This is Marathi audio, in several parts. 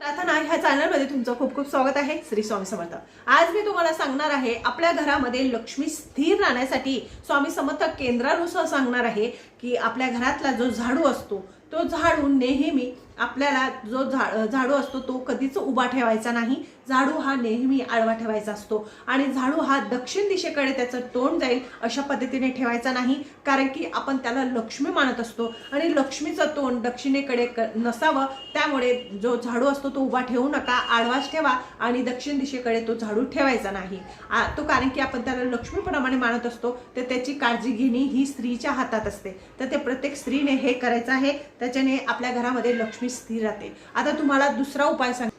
प्रार्थना ह्या चॅनलमध्ये तुमचं खूप खूप स्वागत आहे। श्री स्वामी समर्थ। आज मी तुम्हाला सांगणार आहे आपल्या घरामध्ये लक्ष्मी स्थिर राहण्यासाठी स्वामी समर्थ केंद्रानुसार सांगणार आहे की आपल्या घरातला जो झाडू असतो तो झाडू नेहमी आपल्याला जो झाडू असतो तो कधीच उभा ठेवायचा नाही। झाडू हा नेहमी आडवा ठेवायचा असतो आणि झाडू हा दक्षिण दिशेकडे त्याचं तोंड जाईल अशा पद्धतीने ठेवायचा नाही, कारण की आपण त्याला लक्ष्मी मानत असतो आणि लक्ष्मीचं तोंड दक्षिणेकडे नसावं। त्यामुळे जो झाडू असतो तो उभा ठेवू नका, आडवाच ठेवा आणि दक्षिण दिशेकडे तो झाडू ठेवायचा नाही। तो कारण की आपण त्याला लक्ष्मीप्रमाणे मानत असतो, तर त्याची काळजी घेणे ही स्त्रीच्या हातात असते। तर ते प्रत्येक स्त्रीने हे करायचं आहे, त्याच्याने आपल्या घरामध्ये लक्ष्मी स्थिर राहते। आता तुम्हाला दुसरा उपाय सांग।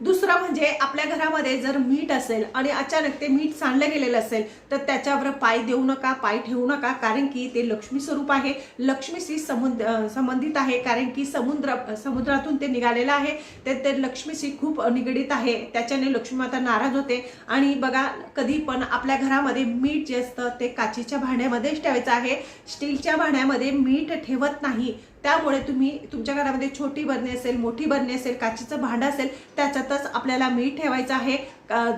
दुसरा म्हणजे आपल्या घरामध्ये जर मीठ असेल आणि अचानक ते मीठ सांडलं गेलेलं असेल तर त्याच्यावर पाय देऊ नका, पाय ठेवू नका, कारण की ते लक्ष्मी स्वरूप आहे, लक्ष्मीशी संबंधित आहे, कारण की समुद्रातून ते निघालेलं आहे। ते लक्ष्मीशी खूप निगडीत आहे, त्याच्याने लक्ष्मी माता नाराज होते। आणि बघा, कधी पण आपल्या घरामध्ये मीठ जे असतं ते काचेच्या भांड्यामध्येच ठेवायचं आहे, स्टीलच्या भांड्यामध्ये मीठ ठेवत नाही। त्यामुळे तुम्ही तुमच्या घरामध्ये छोटी बरणी असेल, मोठी बरणी असेल, काचेचं भांडं असेल, त्याच्यातच आपल्याला मीठ ठेवायचं आहे।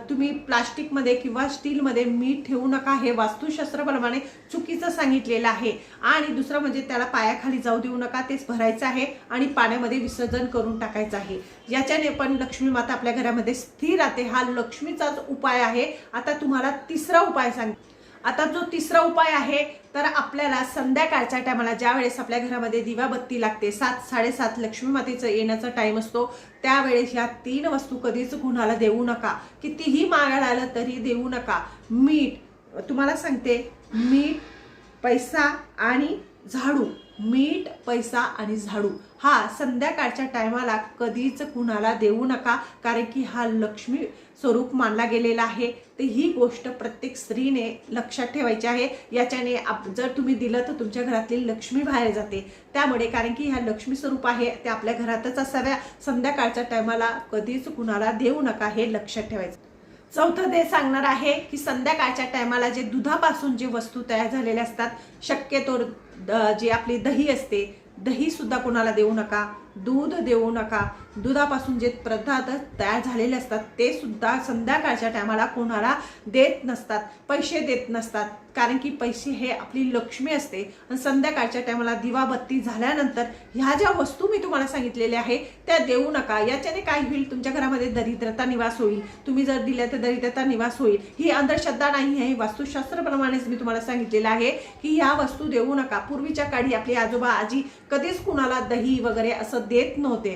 तुम्ही प्लास्टिकमध्ये किंवा स्टीलमध्ये मीठ ठेवू नका, हे वास्तुशास्त्राप्रमाणे चुकीचं सांगितलेलं आहे। आणि दुसरं म्हणजे त्याला पायाखाली जाऊ देऊ नका, तेच भरायचं आहे आणि पाण्यामध्ये विसर्जन करून टाकायचं आहे। याच्याने पण लक्ष्मी माता आपल्या घरामध्ये स्थिर राहते, हा लक्ष्मीचाच उपाय आहे। आता तुम्हाला तिसरा उपाय सांगते। आता जो तिसरा उपाय आहे, तर आपल्याला संध्याकाळच्या टायमाला ज्या वेळेस आपल्या घरामध्ये दिवाबत्ती लागते, 7-7:30 लक्ष्मी मातेचं येण्याचा टाइम असतो, त्यावेळेस ह्या 3 वस्तू कधीच कुणाला देऊ नका, कितीही मागायला आलं तरी देऊ नका। मीठ, तुम्हाला सांगते, मीठ, पैसा आणि झाडू। मीठ, पैसा आणि झाडू हा संध्याकाळच्या टायमाला कधीच कुणाला देऊ नका, कारण की हा लक्ष्मी स्वरूप मानला गेलेला आहे। तर ही गोष्ट प्रत्येक स्त्रीने लक्षात ठेवायची आहे। याच्याने जर तुम्ही दिलं तर तुमच्या घरातली लक्ष्मी बाहेर जाते। त्यामुळे कारण की ह्या लक्ष्मी स्वरूप आहे, ते आपल्या घरातच असाव्या। संध्याकाळच्या टायमाला कधीच कुणाला देऊ नका, हे लक्षात ठेवायचं। चौथं ते सांगणार आहे की संध्याकाळच्या टायमाला जे दुधापासून जे वस्तू तयार झालेल्या असतात, शक्यतो जी आपली दही असते, दही सुद्धा कोणाला देऊ नका, दूध देऊ नका। दुधापासून जे पदार्थ तयार झालेले असतात ते सुद्धा संध्याकाळच्या टायमाला कोणाला देत नसतात, पैसे देत नसतात, कारण की पैसे हे आपली लक्ष्मी असते। आणि संध्याकाळच्या टायमाला दिवाबत्ती झाल्यानंतर ह्या ज्या वस्तू मी तुम्हाला सांगितलेल्या आहे त्या देऊ नका। याच्याने काय होईल, तुमच्या घरामध्ये दरिद्रता निवास होईल। तुम्ही जर दिल्या तर दरिद्रता निवास होईल, ही अंधश्रद्धा नाही आहे, वास्तुशास्त्राप्रमाणेच मी तुम्हाला सांगितलेलं आहे की ह्या वस्तू देऊ नका। पूर्वीच्या काळी आपले आजोबा आजी कधीच कुणाला दही वगैरे असं देत नव्हते।